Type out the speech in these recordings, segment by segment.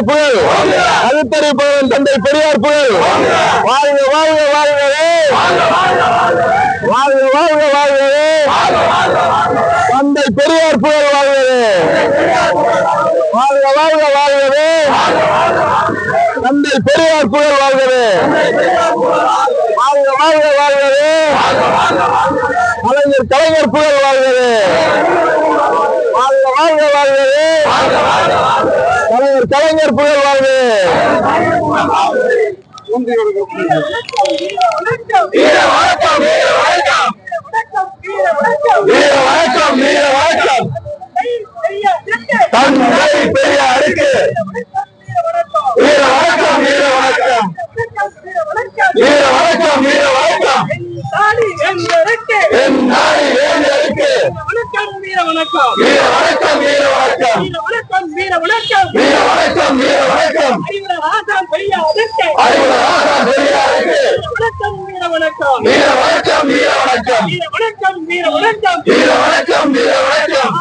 பெரியார் புகழ், கருத்தரிப்பவன் தந்தை பெரியார் புகழ். வாழ்க வாழ்க வாழ்கவே, வாழ்க வாழ்க வாழ்கவே, தந்தை பெரியார் புகழ் வாழ்கவே. வாழ்க வாழ்க வாழ்கவே, தந்தை பெரியார் புகழ் வாழ்கவே. வாழ்க வாழ்க வாழ்கவே, கலைஞர் புகழ் வாழ்கவே. வாழ்க வாழ்க வாழ்கவே, கலைஞர் புகழ் வாழ்கவே. தந்தை பெரியாருக்கு வீர வணக்கம், வீர வணக்கம், வீர வணக்கம், வீர வணக்கம். என் நாடி வேந்தருக்கு வணக்கம், வீர வணக்கம், வீர வணக்கம், வீர வணக்கம், வீர வணக்கம், வீர வணக்கம், வீர வணக்கம். அறிவுராஜான் பெரியாருக்கு வணக்கம், வீர வணக்கம், வீர வணக்கம், வீர வணக்கம், வீர வணக்கம், வீர வணக்கம், வீர வணக்கம், வீர வணக்கம்.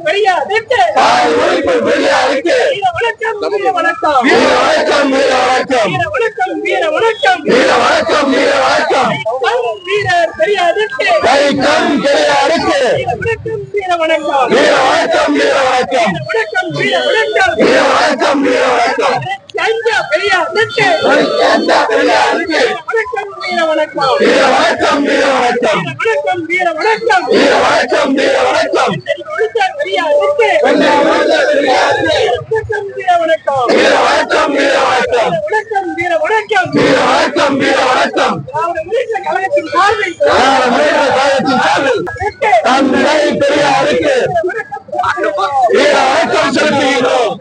பெரியாருக்கு பெரியாருக்கு வீர வணக்கம், வீர வணக்கம், வீர வணக்கம், வீர வணக்கம், வீர வணக்கம், வீர வணக்கம், வீர வணக்கம், வீர வணக்கம். வீரர் பெரியாருக்கு கை கண் பெரியாருக்கு வீர வணக்கம், வீர வணக்கம், வீர வணக்கம், வீர வணக்கம், வீர வணக்கம், வீர வணக்கம், வீர வணக்கம். பெரியாருக்கு வணக்கம், வீர வணக்கம், வீர வணக்கம், வீர வணக்கம், வீர வணக்கம், வீர வணக்கம், வீர வணக்கம். பெரியாருக்கு வணக்கம், வீர வணக்கம், வீர வணக்கம், வீர வணக்கம், வீர வணக்கம், வீர வணக்கம், வீர வணக்கம். கழகத்தின் சார்பில் தந்தை பெரியாருக்கு வீர வணக்கம் செலுத்துகிறோம்.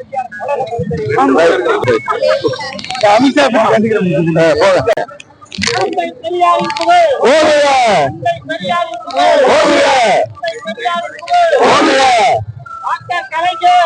கலைஞர்